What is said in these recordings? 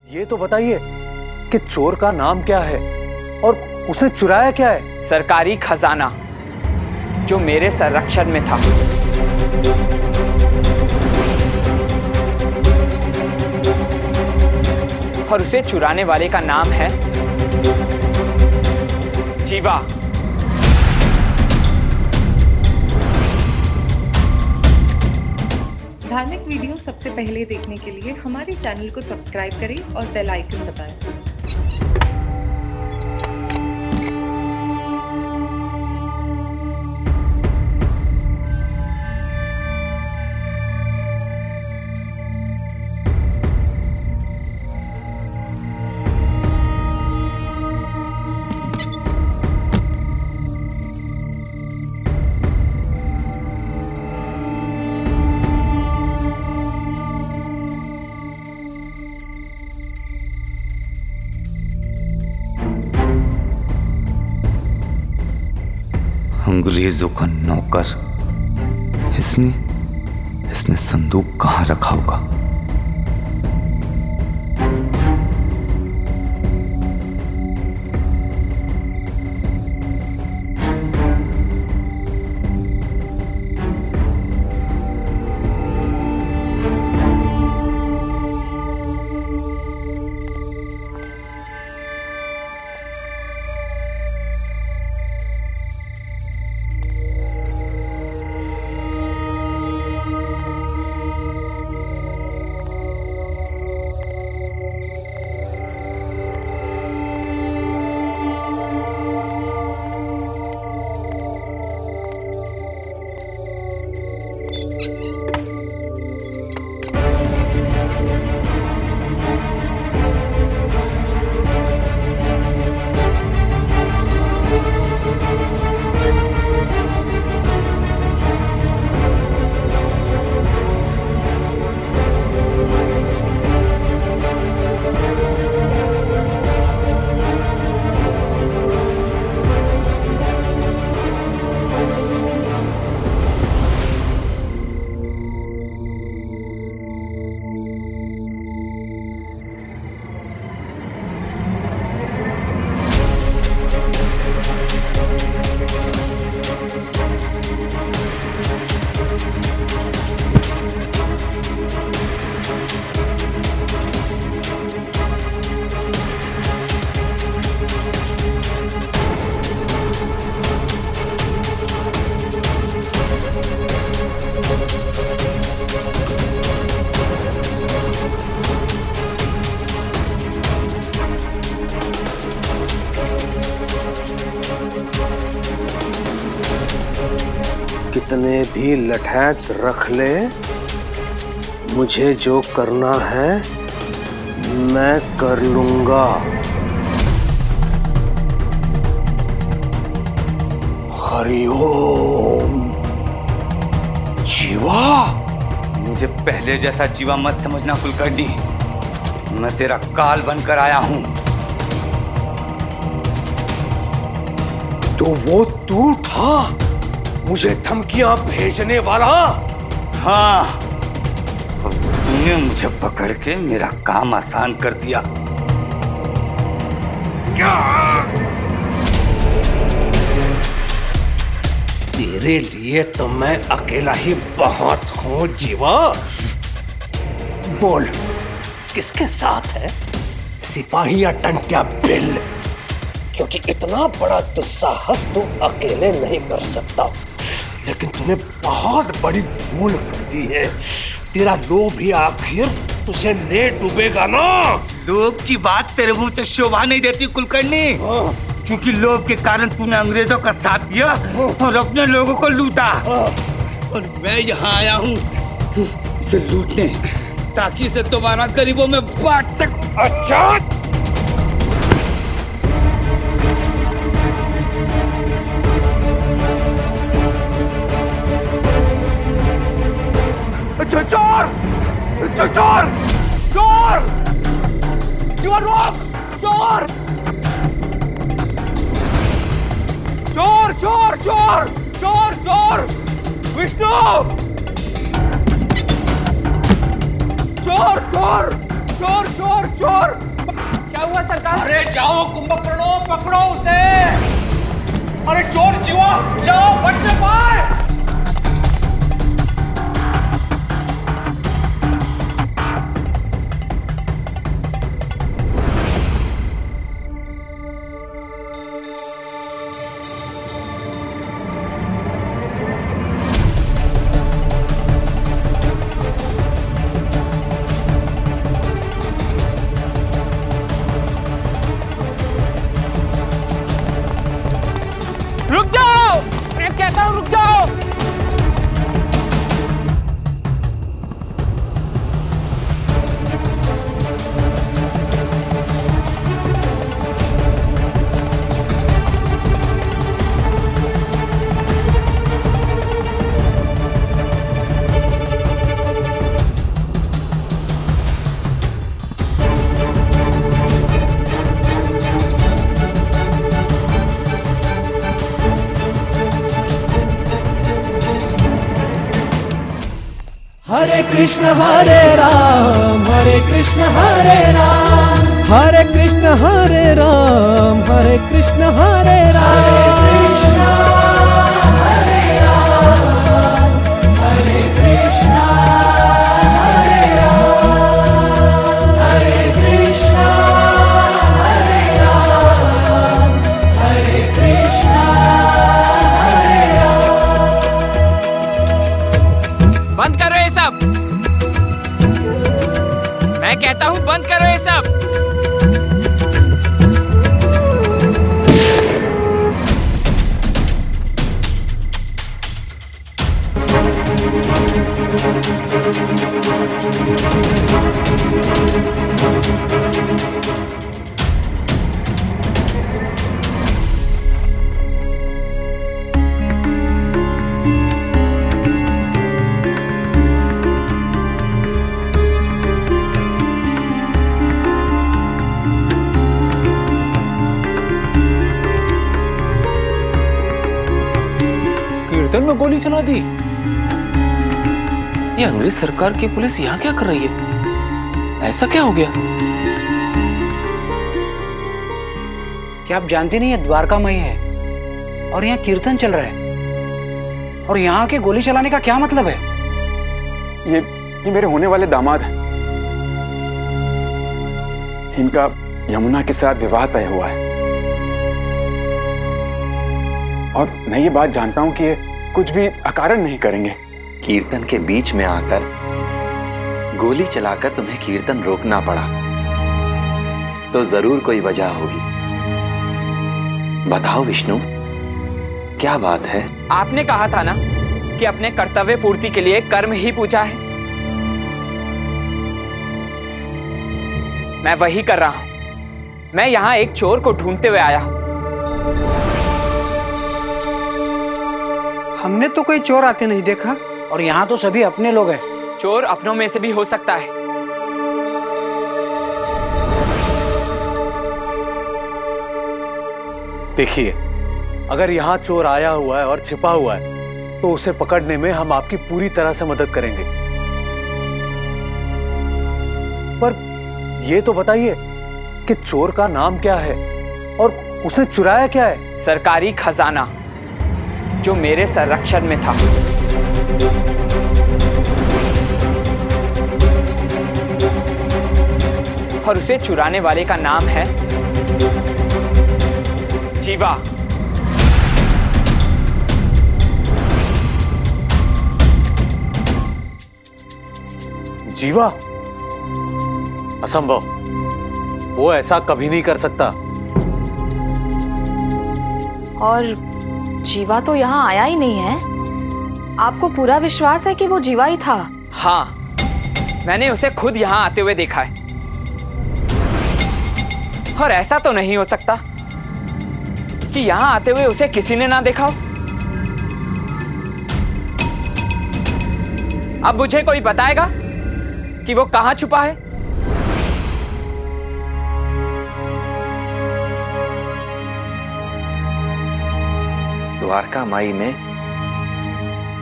ये तो बताइए कि चोर का नाम क्या है और उसने चुराया क्या है? सरकारी खजाना जो मेरे संरक्षण में था। और उसे चुराने वाले का नाम है जीवा। धार्मिक वीडियो सबसे पहले देखने के लिए हमारे चैनल को सब्सक्राइब करें और बेल आइकन दबाएं। अंग्रेजों का नौकर। इसने संदूक कहां रखा होगा? कितने भी लठैत रख ले, मुझे जो करना है मैं कर लूंगा। हरिओम। जीवा, मुझे पहले जैसा जीवा मत समझना कुलकर्णी। मैं तेरा काल बनकर आया हूं। तो वो तू था मुझे धमकियां भेजने वाला? हाँ, और तूने मुझे पकड़ के मेरा काम आसान कर दिया। क्या? तेरे लिए तो मैं अकेला ही बहुत हूं जीवा। बोल, किसके साथ है, सिपाही या टंट्या बिल? क्योंकि इतना बड़ा दुस्साहस तू अकेले नहीं कर सकता। लेकिन तूने बहुत बड़ी भूल कर दी है। तेरा लोभ ही आखिर तुझे ले डूबेगा ना। लोभ की बात तेरे मुंह से शोभा नहीं देती कुलकर्णी, क्योंकि लोभ के कारण तूने अंग्रेजों का साथ दिया और अपने लोगों को लूटा। और मैं यहाँ आया हूँ इसे लूटने, ताकि इसे दोबारा गरीबों में बांट सकूं। अच्छा, चोर! चोर! चोर! चोर रोक! चोर! चोर! चोर! चोर! चोर! चोर! विष्णु! चोर! चोर! चोर चोर चोर! क्या हुआ सरकार? अरे जाओ कुंभकर्णों, पकड़ो उसे। अरे चोर जीवा, जाओ बचने पाए। रुक जाओ! मैं कहता हूँ रुक जाओ! हरे कृष्ण हरे राम हरे कृष्ण हरे राम हरे कृष्ण हरे राम हरे कृष्ण हरे राम हरे कृष्ण हरे राम हरे कृष्ण हरे राम हरे कृष्ण हरे राम हरे कृष्ण हरे राम। बंद करो ये सब! मैं कहता हूँ बंद करो ये सब! कीर्तन में गोली चला दी। ये अंग्रेज सरकार की पुलिस यहाँ क्या कर रही है? ऐसा क्या हो गया? क्या आप जानते नहीं, ये द्वारकामयी है और यहाँ कीर्तन चल रहा है, और यहाँ के गोली चलाने का क्या मतलब है? ये मेरे होने वाले दामाद हैं। इनका यमुना के साथ विवाह तय हुआ है, और मैं ये बात जानता हूं कि ये कुछ भी अकारण नहीं करेंगे। कीर्तन के बीच में आकर गोली चलाकर तुम्हें कीर्तन रोकना पड़ा तो जरूर कोई वजह होगी। बताओ विष्णु, क्या बात है? आपने कहा था ना कि अपने कर्तव्य पूर्ति के लिए कर्म ही पूजा है। मैं वही कर रहा हूं। मैं यहां एक चोर को ढूंढते हुए आया हूं। हमने तो कोई चोर आते नहीं देखा, और यहाँ तो सभी अपने लोग हैं। चोर अपनों में से भी हो सकता है। देखिए, अगर यहाँ चोर आया हुआ है और छिपा हुआ है तो उसे पकड़ने में हम आपकी पूरी तरह से मदद करेंगे। पर ये तो बताइए कि चोर का नाम क्या है और उसने चुराया क्या है? सरकारी खजाना जो मेरे संरक्षण में था। और उसे चुराने वाले का नाम है जीवा। जीवा? असंभव, वो ऐसा कभी नहीं कर सकता। और जीवा तो यहाँ आया ही नहीं है। आपको पूरा विश्वास है कि वो जीवा ही था? हाँ, मैंने उसे खुद यहाँ आते हुए देखा है। और ऐसा तो नहीं हो सकता कि यहाँ आते हुए उसे किसी ने ना देखा हो। अब मुझे कोई बताएगा कि वो कहाँ छुपा है? द्वारका माई में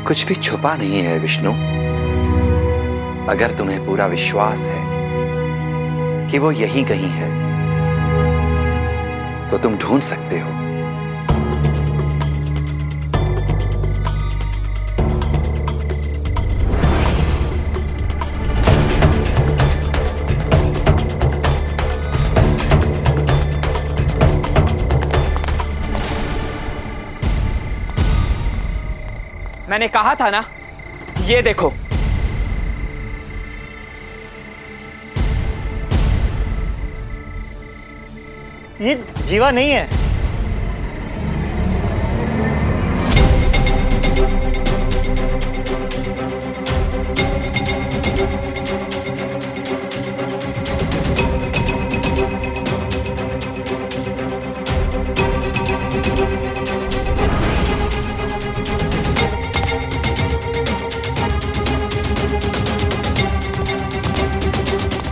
कुछ भी छुपा नहीं है विष्णु। अगर तुम्हें पूरा विश्वास है कि वो यहीं कहीं है, तो तुम ढूंढ सकते हो। मैंने कहा था ना, ये देखो। ये जीवा नहीं है।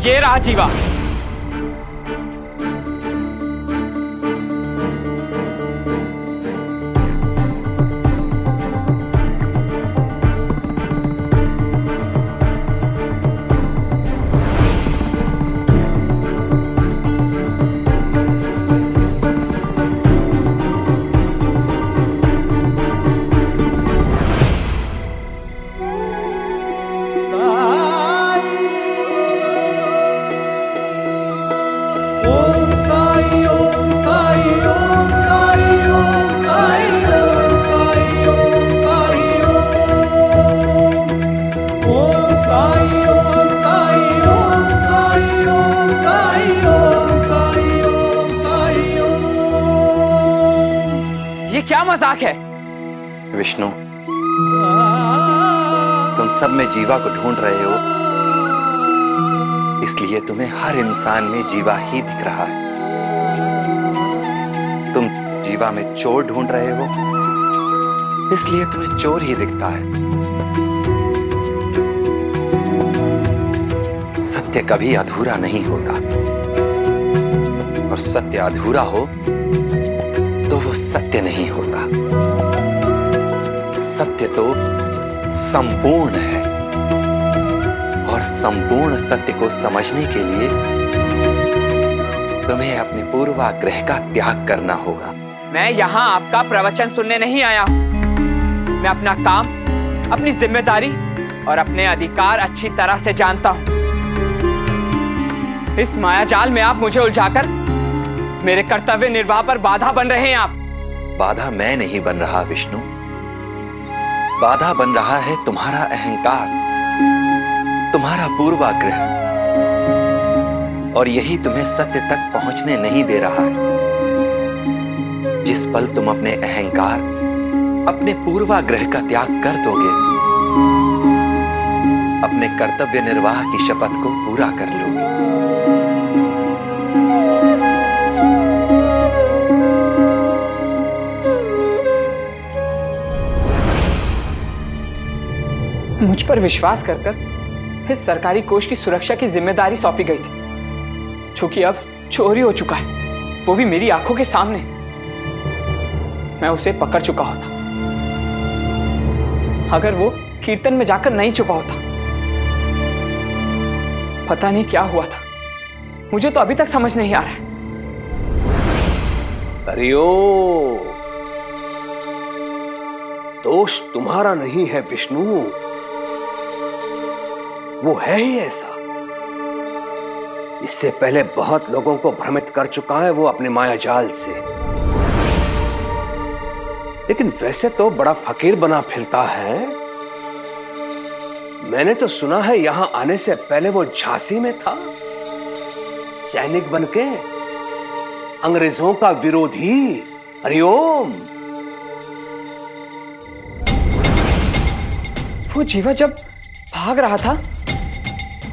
ये रहा जीवा। क्या मजाक है? विष्णु, तुम सब में जीवा को ढूंढ रहे हो, इसलिए तुम्हें हर इंसान में जीवा ही दिख रहा है। तुम जीवा में चोर ढूंढ रहे हो, इसलिए तुम्हें चोर ही दिखता है। सत्य कभी अधूरा नहीं होता, और सत्य अधूरा हो तो वो सत्य नहीं होता। सत्य तो संपूर्ण है, और संपूर्ण सत्य को समझने के लिए तुम्हें अपने पूर्वाग्रह का त्याग करना होगा। मैं यहाँ आपका प्रवचन सुनने नहीं आया हूँ। मैं अपना काम, अपनी जिम्मेदारी और अपने अधिकार अच्छी तरह से जानता हूँ। इस मायाजाल में आप मुझे उलझाकर मेरे कर्तव्य निर्वाह पर बाधा बन रहे हैं। आप बाधा मैं नहीं बन रहा विष्णु, बाधा बन रहा है तुम्हारा अहंकार, तुम्हारा पूर्वाग्रह, और यही तुम्हें सत्य तक पहुंचने नहीं दे रहा है। जिस पल तुम अपने अहंकार, अपने पूर्वाग्रह का त्याग कर दोगे, अपने कर्तव्य निर्वाह की शपथ को पूरा कर लोगे। मुझ पर विश्वास कर इस सरकारी कोष की सुरक्षा की जिम्मेदारी सौंपी गई थी, चूंकि अब चोरी हो चुका है, वो भी मेरी आंखों के सामने। मैं उसे पकड़ चुका होता। अगर वो कीर्तन में जाकर नहीं छुपा होता, पता नहीं क्या हुआ था। मुझे तो अभी तक समझ नहीं आ रहा है। हरिओम। दोष तुम्हारा नहीं है विष्णु, वो है ही ऐसा। इससे पहले बहुत लोगों को भ्रमित कर चुका है वो अपने मायाजाल से। लेकिन वैसे तो बड़ा फकीर बना फिरता है। मैंने तो सुना है यहां आने से पहले वो झांसी में था, सैनिक बनके, अंग्रेजों का विरोधी। हरिओम। वो जीवा जब भाग रहा था,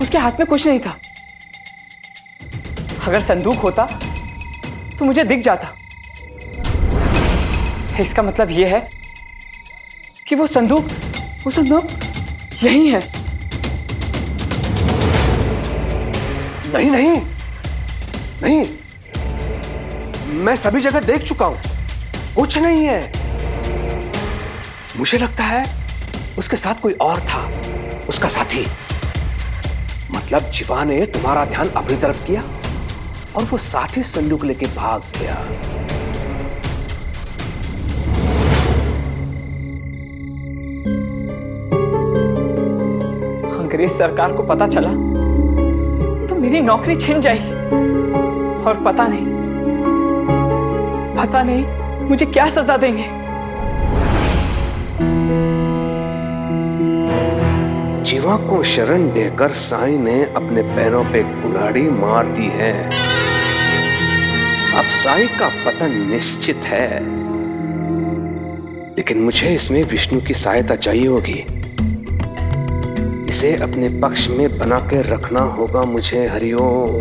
उसके हाथ में कुछ नहीं था। अगर संदूक होता तो मुझे दिख जाता। इसका मतलब यह है कि वो संदूक यही है। नहीं नहीं नहीं, मैं सभी जगह देख चुका हूं, कुछ नहीं है। मुझे लगता है उसके साथ कोई और था, उसका साथी। मतलब जीवा ने तुम्हारा ध्यान अपनी तरफ किया और वो साथ ही संदूक लेके भाग गया। अंग्रेज सरकार को पता चला तो मेरी नौकरी छिन जाएगी और पता नहीं मुझे क्या सजा देंगे। जीवा को शरण देकर साईं ने अपने पैरों पे कुल्हाड़ी मार दी है। अब साईं का पतन निश्चित है, लेकिन मुझे इसमें विष्णु की सहायता चाहिए होगी। इसे अपने पक्ष में बना के रखना होगा मुझे। हरिओम।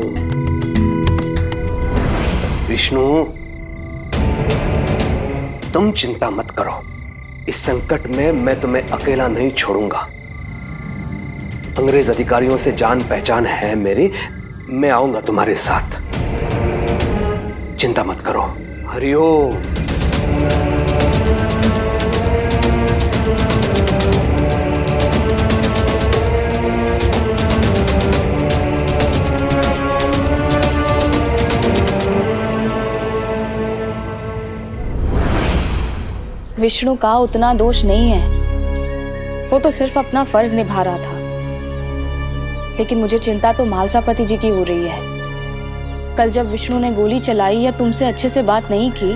विष्णु, तुम चिंता मत करो, इस संकट में मैं तुम्हें अकेला नहीं छोड़ूंगा। अंग्रेज अधिकारियों से जान पहचान है मेरी, मैं आऊंगा तुम्हारे साथ, चिंता मत करो। हरिओम। विष्णु का उतना दोष नहीं है, वो तो सिर्फ अपना फर्ज निभा रहा था। लेकिन मुझे चिंता तो मालसापति जी की हो रही है। कल जब विष्णु ने गोली चलाई या तुमसे अच्छे से बात नहीं की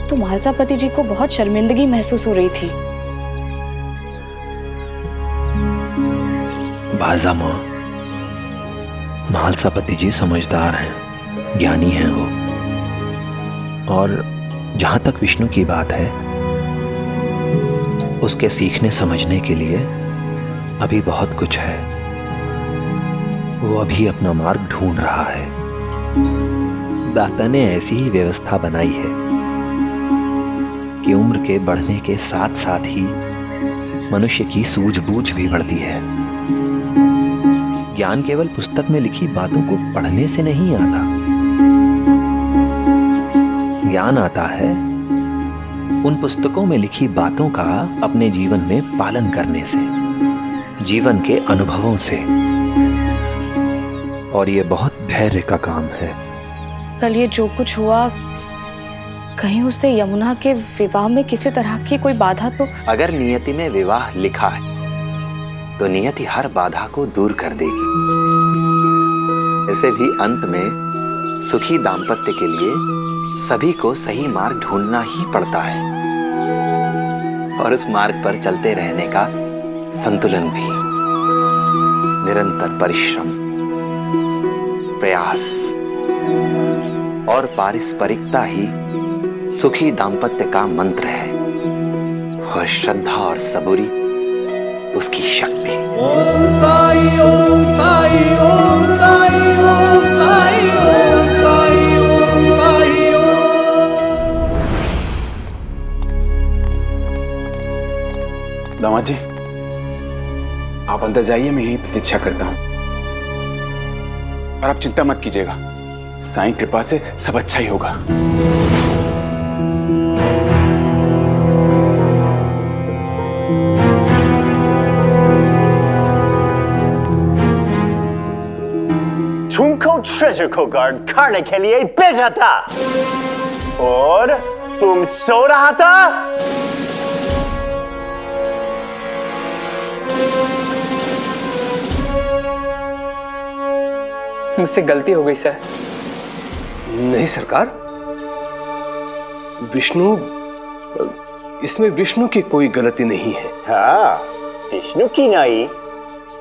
तो मालसापति जी को बहुत शर्मिंदगी महसूस हो रही थी। बाजा माँ, मालसापति जी समझदार हैं, ज्ञानी हैं वो। और जहां तक विष्णु की बात है, उसके सीखने समझने के लिए अभी बहुत कुछ है। वो अभी अपना मार्ग ढूंढ रहा है। दाता ने ऐसी ही व्यवस्था बनाई है कि उम्र के बढ़ने के साथ साथ ही मनुष्य की सूझबूझ भी बढ़ती है। ज्ञान केवल पुस्तक में लिखी बातों को पढ़ने से नहीं आता। ज्ञान आता है उन पुस्तकों में लिखी बातों का अपने जीवन में पालन करने से, जीवन के अनुभवों से। और ये बहुत धैर्य का काम है। कल ये जो कुछ हुआ, कहीं उससे यमुना के विवाह में किसी तरह की कोई बाधा तो? अगर नियति में विवाह लिखा है तो नियति हर बाधा को दूर कर देगी। ऐसे भी अंत में सुखी दाम्पत्य के लिए सभी को सही मार्ग ढूंढना ही पड़ता है, और उस मार्ग पर चलते रहने का संतुलन भी, निरंतर परिश्रम, प्रयास और पारस्परिकता ही सुखी दाम्पत्य का मंत्र है, और श्रद्धा और सबूरी उसकी शक्ति। ओम साई ओम साई ओम साई ओम साई ओम साई ओम साई ओम। दामाद जी, आप अंदर जाइए, मैं यहीं प्रतीक्षा करता हूं। और आप चिंता मत कीजिएगा, साईं कृपा से सब अच्छा ही होगा। तुमको ट्रेजर को गार्ड करने के लिए भेजा था और तुम सो रहा था। मुझसे गलती हो गई सर। नहीं सरकार, विष्णु, इसमें विष्णु की कोई गलती नहीं है। हाँ, विष्णु की नहीं,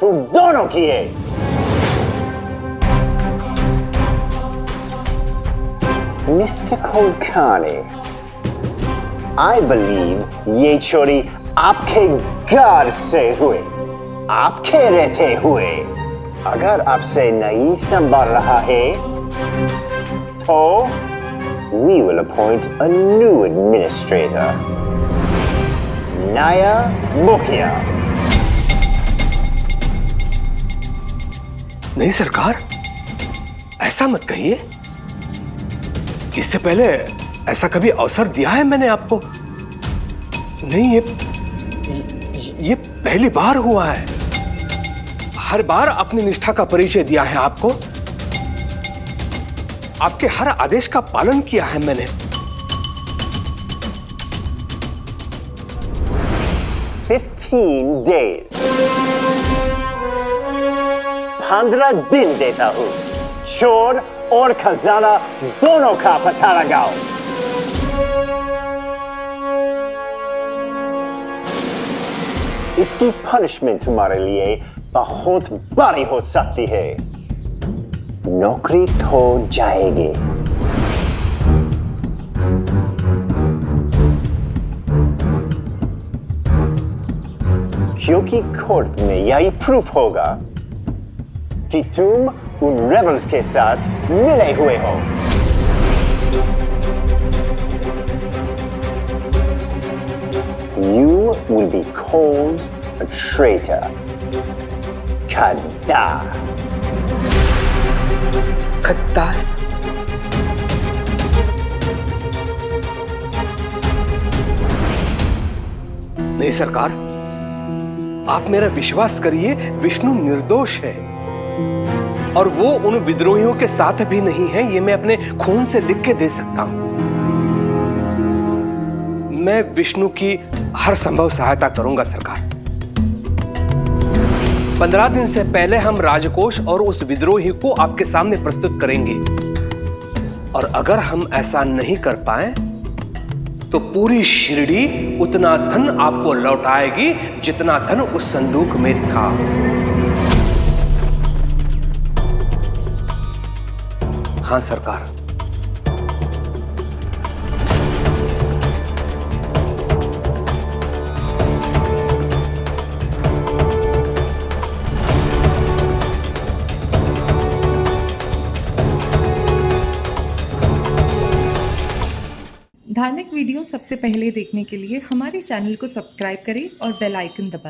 तुम दोनों की है। मिस्टर कोलकानी, आई बिलीव ये चोरी आपके घर से हुए, आपके रहते हुए। अगर आपसे नहीं संभाल रहा है तो we will appoint a new administrator, नया मुखिया। नहीं सरकार, ऐसा मत कहिए। इससे पहले ऐसा कभी अवसर दिया है मैंने आपको? नहीं, ये पहली बार हुआ है। हर बार अपनी निष्ठा का परिचय दिया है आपको। आपके हर आदेश का पालन किया है मैंने। 15 days 15 दिन देता हूँ। चोर और खजाना दोनों का पता लगाओ। इसकी पनिशमेंट तुम्हारे लिए बहुत बड़ी हो सकती है। नौकरी खो जाएगी। क्योंकि कोर्ट में यही प्रूफ होगा कि तुम उन रेबल्स के साथ मिले हुए हो। You will be called a traitor. गद्दार। गद्दार? नहीं सरकार, आप मेरा विश्वास करिए, विष्णु निर्दोष है और वो उन विद्रोहियों के साथ भी नहीं है। ये मैं अपने खून से लिख के दे सकता हूं। मैं विष्णु की हर संभव सहायता करूंगा सरकार। 15 दिन से पहले हम राजकोष और उस विद्रोही को आपके सामने प्रस्तुत करेंगे और अगर हम ऐसा नहीं कर पाए तो पूरी शिरडी उतना धन आपको लौटाएगी जितना धन उस संदूक में था। हां सरकार। धार्मिक वीडियो सबसे पहले देखने के लिए हमारे चैनल को सब्सक्राइब करें और बेल आइकन दबाएं।